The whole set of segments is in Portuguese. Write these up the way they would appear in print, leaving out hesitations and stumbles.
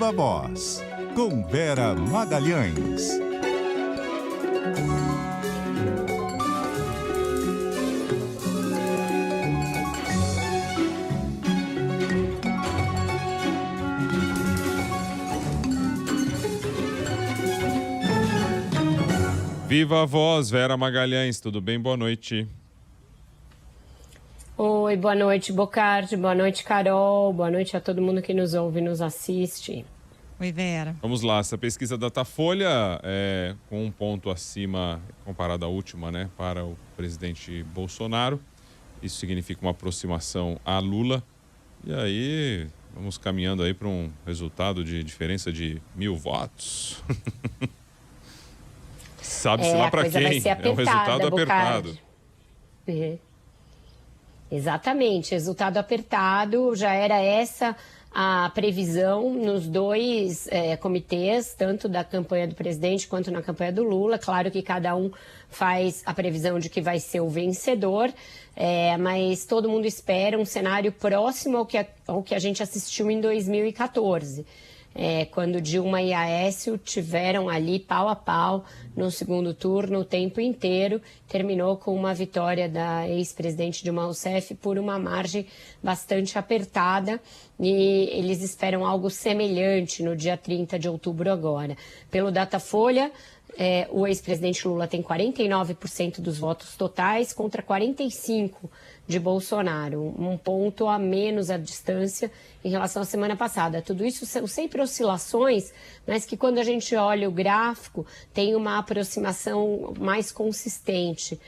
Viva Voz, com Vera Magalhães. Viva a Voz, Vera Magalhães, tudo bem? Boa noite. Oi, boa noite, Bocardi, boa noite, Carol, boa noite a todo mundo que nos ouve e nos assiste. Oi, Vera. Vamos lá, essa pesquisa Datafolha é com um ponto acima, comparado à última, né, para o presidente Bolsonaro. Isso significa uma aproximação a Lula. E aí, vamos caminhando aí para um resultado de diferença de 1.000 votos. Sabe-se lá para quem, vai ser apertada, é um resultado apertado. Uhum. Exatamente, resultado apertado, já era essa a previsão nos dois comitês, tanto da campanha do presidente quanto na campanha do Lula. Claro que cada um faz a previsão de que vai ser o vencedor, mas todo mundo espera um cenário próximo ao que a gente assistiu em 2014. Quando Dilma e Aécio tiveram ali pau a pau no segundo turno o tempo inteiro, terminou com uma vitória da ex-presidente Dilma Rousseff por uma margem bastante apertada, e eles esperam algo semelhante no dia 30 de outubro agora. Pelo Datafolha, o ex-presidente Lula tem 49% dos votos totais contra 45% de Bolsonaro, um ponto a menos a distância em relação à semana passada. Tudo isso são sempre oscilações, mas que quando a gente olha o gráfico, tem uma aproximação mais consistente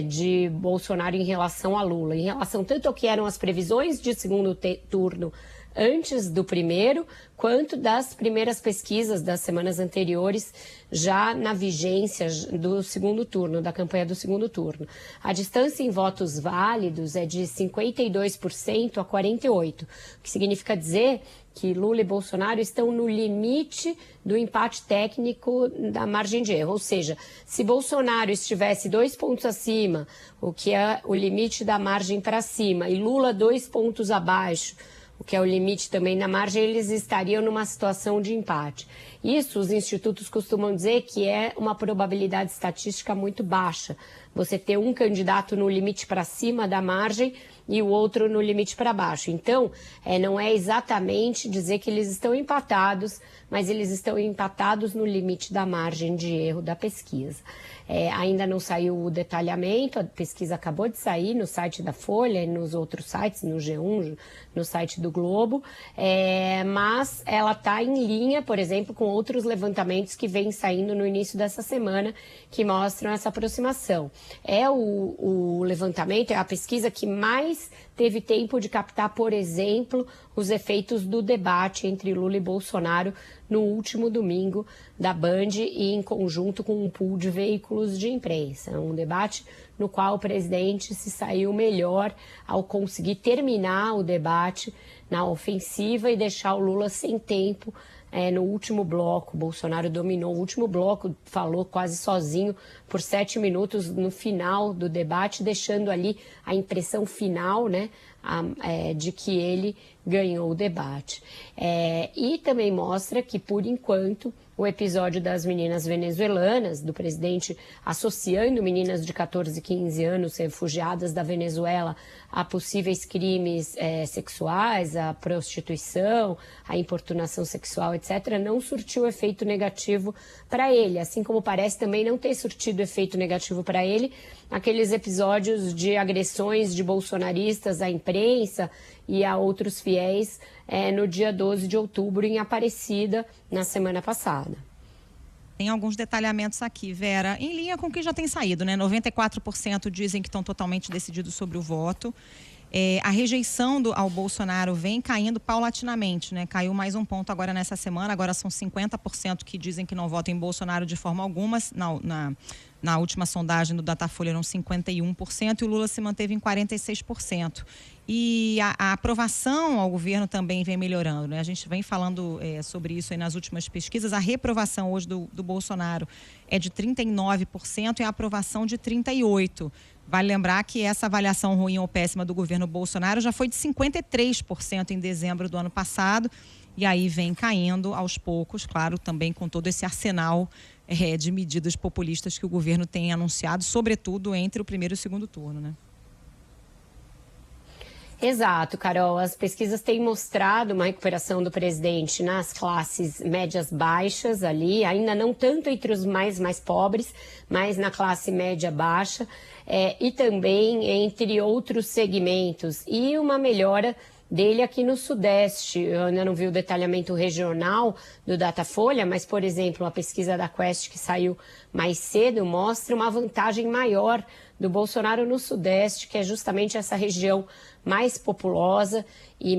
de Bolsonaro em relação a Lula, em relação tanto ao que eram as previsões de segundo turno antes do primeiro, quanto das primeiras pesquisas das semanas anteriores, já na vigência do segundo turno, da campanha do segundo turno. A distância em votos válidos é de 52% a 48%, o que significa dizer que Lula e Bolsonaro estão no limite do empate técnico da margem de erro. Ou seja, se Bolsonaro estivesse 2 pontos acima, o que é o limite da margem para cima, e Lula 2 pontos abaixo, o que é o limite também na margem, eles estariam numa situação de empate. Isso os institutos costumam dizer que é uma probabilidade estatística muito baixa. Você ter um candidato no limite para cima da margem e o outro no limite para baixo. Então, não é exatamente dizer que eles estão empatados, mas eles estão empatados no limite da margem de erro da pesquisa. Ainda não saiu o detalhamento, a pesquisa acabou de sair no site da Folha e nos outros sites, no G1, no site do Globo, mas ela está em linha, por exemplo, com outros levantamentos que vêm saindo no início dessa semana, que mostram essa aproximação. O levantamento, é a pesquisa que mais teve tempo de captar, por exemplo, os efeitos do debate entre Lula e Bolsonaro no último domingo da Band e em conjunto com um pool de veículos de imprensa. Um debate no qual o presidente se saiu melhor ao conseguir terminar o debate na ofensiva e deixar o Lula sem tempo no último bloco. Bolsonaro dominou o último bloco, falou quase sozinho por 7 minutos no final do debate, deixando ali a impressão final, né, de que ele ganhou o debate. E também mostra que, por enquanto, o episódio das meninas venezuelanas, do presidente associando meninas de 14 e 15 anos refugiadas da Venezuela a possíveis crimes sexuais, a prostituição, a importunação sexual, etc., não surtiu efeito negativo para ele, assim como parece também não ter surtido efeito negativo para ele aqueles episódios de agressões de bolsonaristas à imprensa e a outros fiéis no dia 12 de outubro em Aparecida, na semana passada. Tem alguns detalhamentos aqui, Vera, em linha com o que já tem saído, né? 94% dizem que estão totalmente decididos sobre o voto. A rejeição ao Bolsonaro vem caindo paulatinamente, né? Caiu mais um ponto agora nessa semana, agora são 50% que dizem que não votam em Bolsonaro de forma alguma. Na última sondagem do Datafolha eram 51% e o Lula se manteve em 46%. E a aprovação ao governo também vem melhorando, né? A gente vem falando sobre isso aí nas últimas pesquisas. A reprovação hoje do Bolsonaro é de 39% e a aprovação de 38%. Vale lembrar que essa avaliação ruim ou péssima do governo Bolsonaro já foi de 53% em dezembro do ano passado e aí vem caindo aos poucos, claro, também com todo esse arsenal de medidas populistas que o governo tem anunciado, sobretudo entre o primeiro e o segundo turno, né? Exato, Carol. As pesquisas têm mostrado uma recuperação do presidente nas classes médias baixas ali, ainda não tanto entre os mais pobres, mas na classe média baixa, e também entre outros segmentos. E uma melhora dele aqui no Sudeste. Eu ainda não vi o detalhamento regional do Datafolha, mas, por exemplo, a pesquisa da Quest que saiu mais cedo mostra uma vantagem maior do Bolsonaro no Sudeste, que é justamente essa região mais populosa e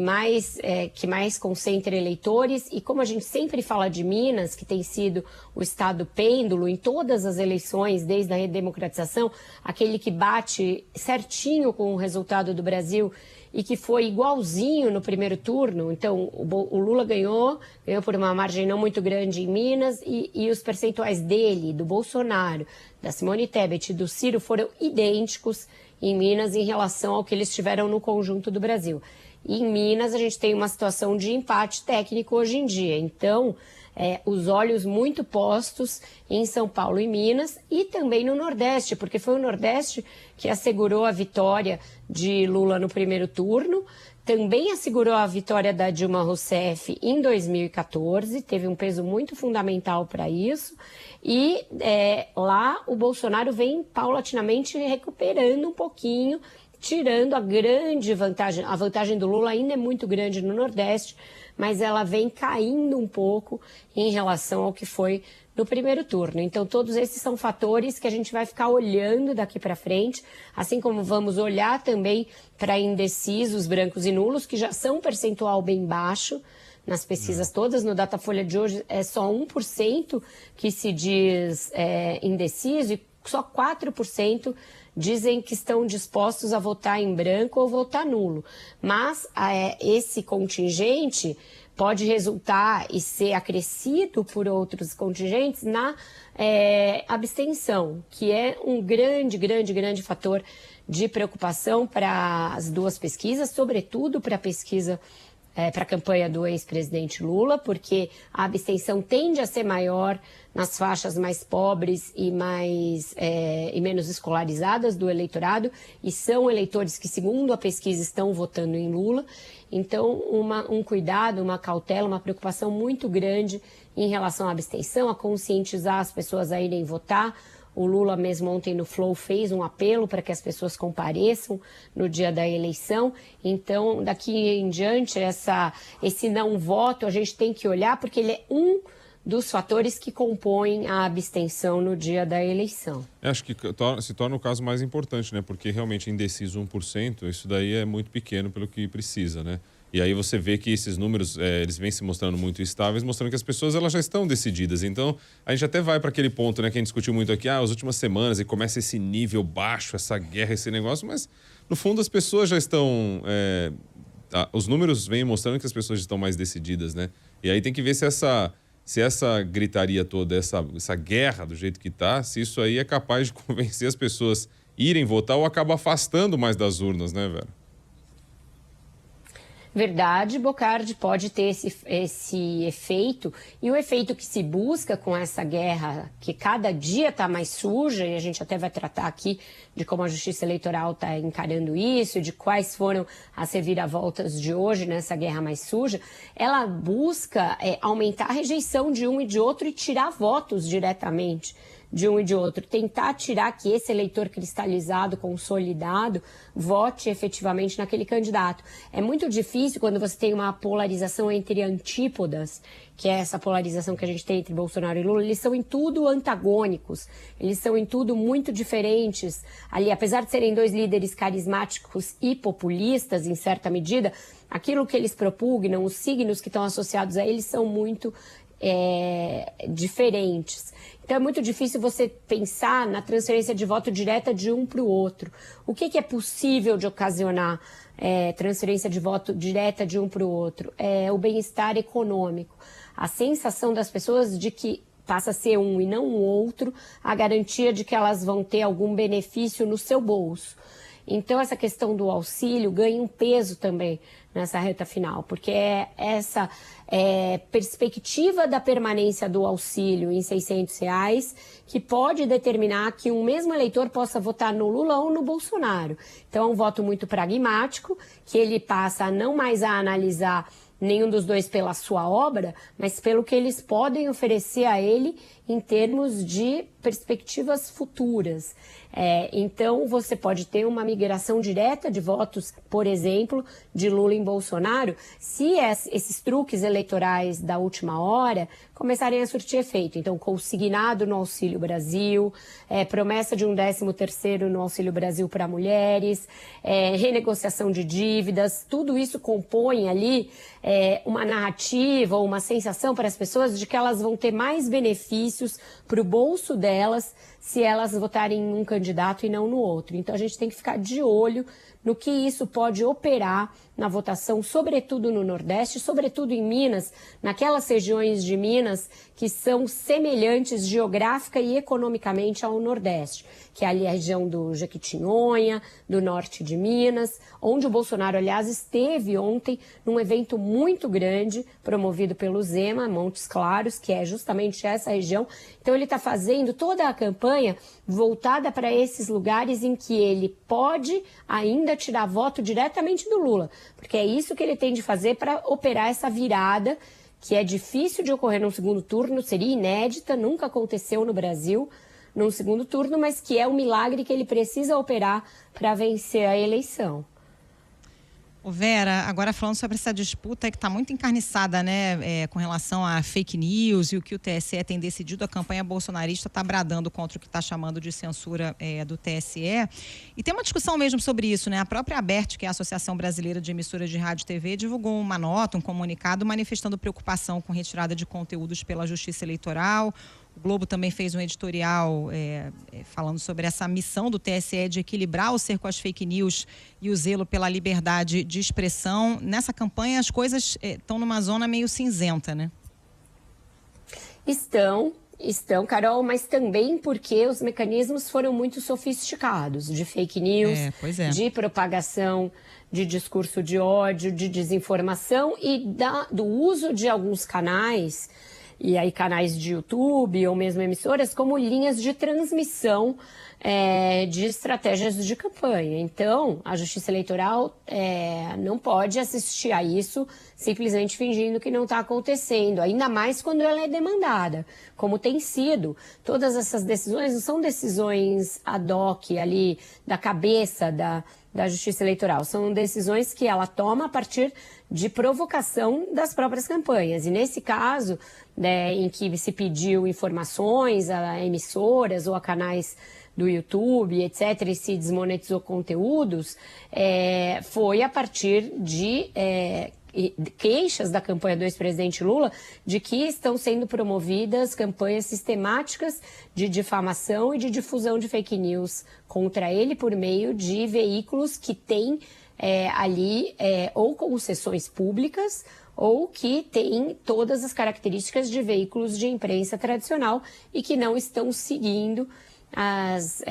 que mais concentra eleitores. E como a gente sempre fala de Minas, que tem sido o estado pêndulo em todas as eleições, desde a redemocratização, aquele que bate certinho com o resultado do Brasil e que foi igualzinho no primeiro turno. Então, o Lula ganhou por uma margem não muito grande em Minas, e os percentuais dele, do Bolsonaro, da Simone Tebet e do Ciro foram idênticos em Minas em relação ao que eles tiveram no conjunto do Brasil. E em Minas a gente tem uma situação de empate técnico hoje em dia. Então, os olhos muito postos em São Paulo e Minas e também no Nordeste, porque foi o Nordeste que assegurou a vitória de Lula no primeiro turno, também assegurou a vitória da Dilma Rousseff em 2014, teve um peso muito fundamental para isso, e lá o Bolsonaro vem paulatinamente recuperando um pouquinho, tirando a grande vantagem. A vantagem do Lula ainda é muito grande no Nordeste, mas ela vem caindo um pouco em relação ao que foi no primeiro turno. Então, todos esses são fatores que a gente vai ficar olhando daqui para frente, assim como vamos olhar também para indecisos, brancos e nulos, que já são um percentual bem baixo nas pesquisas todas. No Datafolha de hoje é só 1% que se diz indeciso e só 4% dizem que estão dispostos a votar em branco ou votar nulo. Mas esse contingente pode resultar e ser acrescido por outros contingentes na abstenção, que é um grande fator de preocupação para as duas pesquisas, sobretudo para a pesquisa para a campanha do ex-presidente Lula, porque a abstenção tende a ser maior nas faixas mais pobres e menos escolarizadas do eleitorado, e são eleitores que, segundo a pesquisa, estão votando em Lula. Então, um cuidado, uma cautela, uma preocupação muito grande em relação à abstenção, a conscientizar as pessoas a irem votar. O Lula mesmo ontem no Flow fez um apelo para que as pessoas compareçam no dia da eleição. Então, daqui em diante, esse não voto a gente tem que olhar, porque ele é um dos fatores que compõem a abstenção no dia da eleição. Eu acho que se torna o caso mais importante, né? Porque realmente indeciso 1%, isso daí é muito pequeno pelo que precisa, né? E aí você vê que esses números, eles vêm se mostrando muito estáveis, mostrando que as pessoas elas já estão decididas. Então, a gente até vai para aquele ponto, né, que a gente discutiu muito aqui, as últimas semanas, e começa esse nível baixo, essa guerra, esse negócio, mas, no fundo, as pessoas já estão... os números vêm mostrando que as pessoas estão mais decididas, né? E aí tem que ver se essa gritaria toda, essa guerra do jeito que está, se isso aí é capaz de convencer as pessoas a irem votar ou acaba afastando mais das urnas, né, Vera? Verdade, Bocardi, pode ter esse efeito, e o efeito que se busca com essa guerra, que cada dia está mais suja, e a gente até vai tratar aqui de como a Justiça Eleitoral está encarando isso, de quais foram as reviravoltas de hoje nessa guerra mais suja, ela busca aumentar a rejeição de um e de outro e tirar votos diretamente de um e de outro, tentar tirar que esse eleitor cristalizado, consolidado, vote efetivamente naquele candidato. É muito difícil quando você tem uma polarização entre antípodas, que é essa polarização que a gente tem entre Bolsonaro e Lula. Eles são em tudo antagônicos, eles são em tudo muito diferentes. Ali, apesar de serem dois líderes carismáticos e populistas, em certa medida, aquilo que eles propugnam, os signos que estão associados a eles são muito diferentes. Então é muito difícil você pensar na transferência de voto direta de um para o outro. O que é possível de ocasionar transferência de voto direta de um para o outro? É o bem-estar econômico. A sensação das pessoas de que passa a ser um e não o outro, a garantia de que elas vão ter algum benefício no seu bolso. Então, essa questão do auxílio ganha um peso também nessa reta final, porque é essa perspectiva da permanência do auxílio em R$600 que pode determinar que um mesmo eleitor possa votar no Lula ou no Bolsonaro. Então, é um voto muito pragmático, que ele passa não mais a analisar nenhum dos dois pela sua obra, mas pelo que eles podem oferecer a ele em termos de perspectivas futuras. Então, você pode ter uma migração direta de votos, por exemplo, de Lula em Bolsonaro, se esses truques eleitorais da última hora começarem a surtir efeito. Então, consignado no Auxílio Brasil, promessa de um 13º no Auxílio Brasil para mulheres, renegociação de dívidas, tudo isso compõe ali uma narrativa ou uma sensação para as pessoas de que elas vão ter mais benefícios para o bolso delas se elas votarem em um candidato e não no outro. Então, a gente tem que ficar de olho no que isso pode operar na votação, sobretudo no Nordeste, sobretudo em Minas, naquelas regiões de Minas que são semelhantes geográfica e economicamente ao Nordeste, que é ali a região do Jequitinhonha, do norte de Minas, onde o Bolsonaro, aliás, esteve ontem num evento muito grande, promovido pelo Zema, Montes Claros, que é justamente essa região. Então, ele está fazendo toda a campanha voltada para esses lugares em que ele pode ainda tirar voto diretamente do Lula, porque é isso que ele tem de fazer para operar essa virada, que é difícil de ocorrer num segundo turno, seria inédita, nunca aconteceu no Brasil num segundo turno, mas que é um milagre que ele precisa operar para vencer a eleição. Vera, agora falando sobre essa disputa que está muito encarniçada, né, com relação a fake news e o que o TSE tem decidido, a campanha bolsonarista está bradando contra o que está chamando de censura do TSE. E tem uma discussão mesmo sobre isso, né? A própria ABERT, que é a Associação Brasileira de Emissoras de Rádio e TV, divulgou uma nota, um comunicado manifestando preocupação com retirada de conteúdos pela Justiça Eleitoral. O Globo também fez um editorial falando sobre essa missão do TSE de equilibrar o cerco às fake news e o zelo pela liberdade de expressão. Nessa campanha, as coisas estão numa zona meio cinzenta, né? Estão, Carol, mas também porque os mecanismos foram muito sofisticados de fake news, de propagação de discurso de ódio, de desinformação e do uso de alguns canais, e aí canais de YouTube ou mesmo emissoras, como linhas de transmissão de estratégias de campanha. Então, a Justiça Eleitoral não pode assistir a isso simplesmente fingindo que não está acontecendo, ainda mais quando ela é demandada, como tem sido. Todas essas decisões não são decisões ad hoc ali da cabeça da Justiça Eleitoral, são decisões que ela toma a partir de provocação das próprias campanhas. E nesse caso, em que se pediu informações a emissoras ou a canais do YouTube, etc., e se desmonetizou conteúdos, foi a partir de queixas da campanha do ex-presidente Lula de que estão sendo promovidas campanhas sistemáticas de difamação e de difusão de fake news contra ele por meio de veículos que têm ali ou concessões públicas ou que têm todas as características de veículos de imprensa tradicional e que não estão seguindo as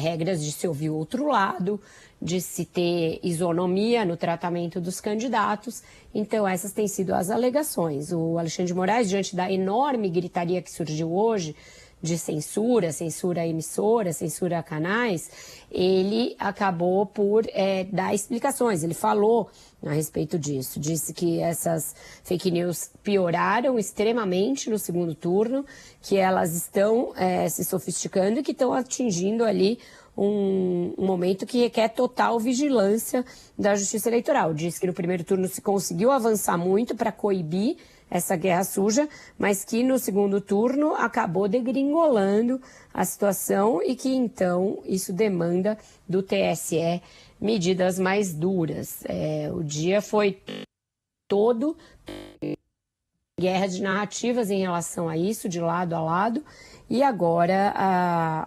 regras de se ouvir o outro lado, de se ter isonomia no tratamento dos candidatos. Então, essas têm sido as alegações. O Alexandre de Moraes, diante da enorme gritaria que surgiu hoje, de censura a emissoras, censura a canais, ele acabou por dar explicações. Ele falou a respeito disso, disse que essas fake news pioraram extremamente no segundo turno, que elas estão se sofisticando e que estão atingindo ali um momento que requer total vigilância da Justiça Eleitoral. Diz que no primeiro turno se conseguiu avançar muito para coibir essa guerra suja, mas que no segundo turno acabou degringolando a situação e que então isso demanda do TSE medidas mais duras. O dia foi todo guerra de narrativas em relação a isso, de lado a lado, e agora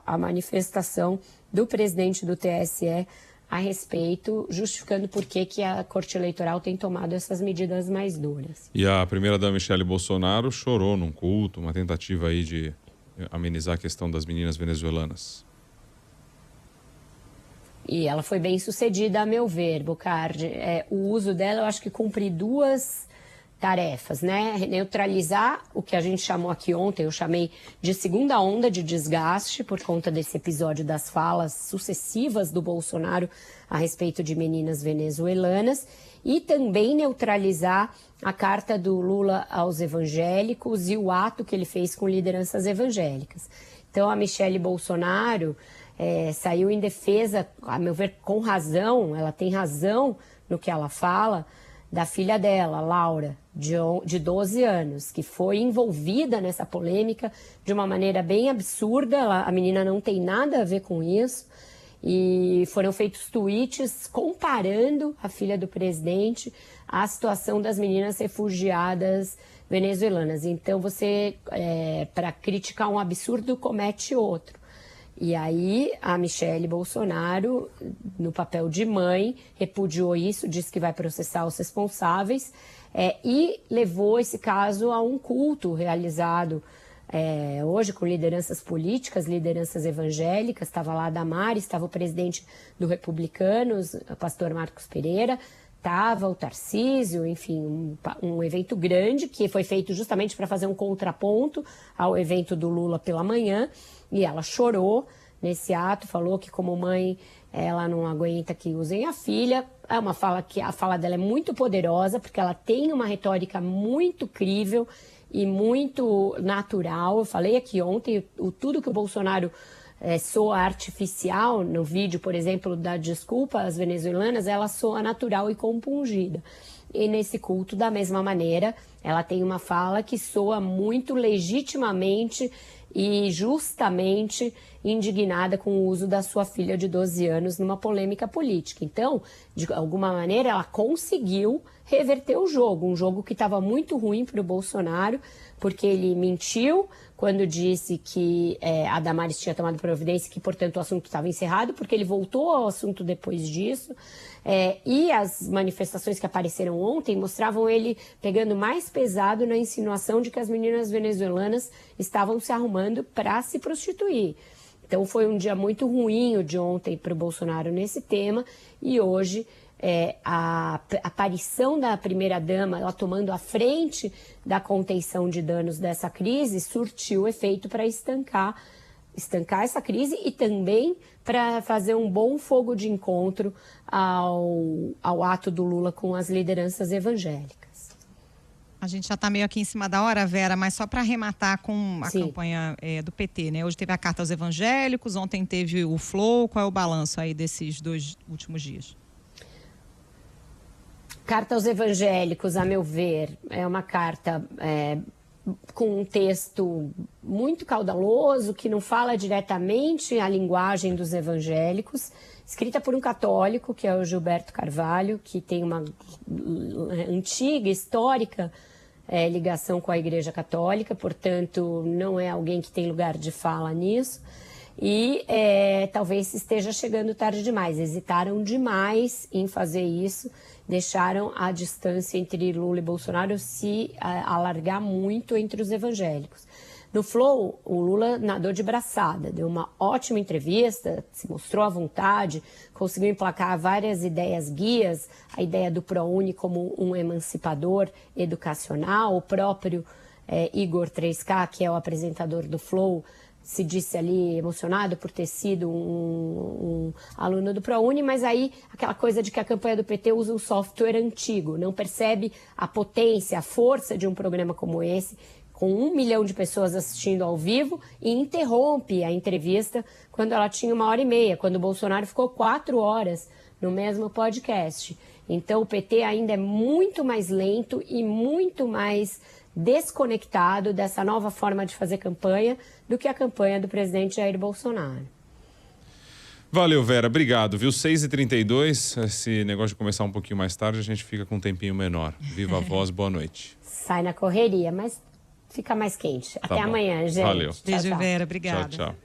a manifestação do presidente do TSE a respeito, justificando por que a Corte Eleitoral tem tomado essas medidas mais duras. E a primeira-dama Michele Bolsonaro chorou num culto, uma tentativa aí de amenizar a questão das meninas venezuelanas. E ela foi bem sucedida, a meu ver, Bocardi. O uso dela, eu acho que cumpre duas tarefas, né? Neutralizar o que a gente chamou aqui ontem, eu chamei de segunda onda de desgaste por conta desse episódio das falas sucessivas do Bolsonaro a respeito de meninas venezuelanas, e também neutralizar a carta do Lula aos evangélicos e o ato que ele fez com lideranças evangélicas. Então, a Michelle Bolsonaro saiu em defesa, a meu ver, com razão, ela tem razão no que ela fala, da filha dela, Laura, de 12 anos, que foi envolvida nessa polêmica de uma maneira bem absurda. A menina não tem nada a ver com isso. E foram feitos tweets comparando a filha do presidente à situação das meninas refugiadas venezuelanas. Então, você, para criticar um absurdo, comete outro. E aí, a Michelle Bolsonaro, no papel de mãe, repudiou isso, disse que vai processar os responsáveis e levou esse caso a um culto realizado hoje com lideranças políticas, lideranças evangélicas. Estava lá a Damares, estava o presidente do Republicanos, o pastor Marcos Pereira, estava o Tarcísio, enfim, um evento grande que foi feito justamente para fazer um contraponto ao evento do Lula pela manhã. E ela chorou nesse ato, falou que como mãe ela não aguenta que usem a filha. É uma fala que a fala dela é muito poderosa, porque ela tem uma retórica muito crível e muito natural. Eu falei aqui ontem, tudo que o Bolsonaro soa artificial, no vídeo, por exemplo, da desculpa às venezuelanas, ela soa natural e compungida. E nesse culto, da mesma maneira, ela tem uma fala que soa muito legitimamente e justamente indignada com o uso da sua filha de 12 anos numa polêmica política. Então, de alguma maneira, ela conseguiu reverter o jogo, um jogo que estava muito ruim para o Bolsonaro, porque ele mentiu quando disse que a Damares tinha tomado providência, que, portanto, o assunto estava encerrado, porque ele voltou ao assunto depois disso. E as manifestações que apareceram ontem mostravam ele pegando mais pesado na insinuação de que as meninas venezuelanas estavam se arrumando para se prostituir. Então, foi um dia muito ruim o de ontem para o Bolsonaro nesse tema, e hoje a aparição da primeira-dama, ela tomando a frente da contenção de danos dessa crise, surtiu efeito para estancar essa crise e também para fazer um bom fogo de encontro ao ato do Lula com as lideranças evangélicas. A gente já está meio aqui em cima da hora, Vera, mas só para arrematar com a campanha do PT, né? Hoje teve a carta aos evangélicos, ontem teve o Flow. Qual é o balanço aí desses 2 últimos dias? Carta aos evangélicos, a meu ver, é uma carta com um texto muito caudaloso, que não fala diretamente a linguagem dos evangélicos, escrita por um católico, que é o Gilberto Carvalho, que tem uma antiga, histórica ligação com a Igreja Católica, portanto, não é alguém que tem lugar de fala nisso. E talvez esteja chegando tarde demais. Hesitaram demais em fazer isso, deixaram a distância entre Lula e Bolsonaro se alargar muito entre os evangélicos. No Flow, o Lula nadou de braçada, deu uma ótima entrevista, se mostrou à vontade, conseguiu emplacar várias ideias guias, a ideia do ProUni como um emancipador educacional. O próprio Igor 3K, que é o apresentador do Flow, se disse ali emocionado por ter sido um aluno do ProUni, mas aí aquela coisa de que a campanha do PT usa um software antigo, não percebe a potência, a força de um programa como esse, com 1 milhão de pessoas assistindo ao vivo, e interrompe a entrevista quando ela tinha 1h30, quando o Bolsonaro ficou 4 horas no mesmo podcast. Então o PT ainda é muito mais lento e muito mais desconectado dessa nova forma de fazer campanha do que a campanha do presidente Jair Bolsonaro. Valeu, Vera. Obrigado, viu? 6h32, esse negócio de começar um pouquinho mais tarde, a gente fica com um tempinho menor. Viva a voz, boa noite. Sai na correria, mas fica mais quente. Até bom. amanhã, gente. Valeu. Beijo, Vera. Obrigada. Tchau, tchau.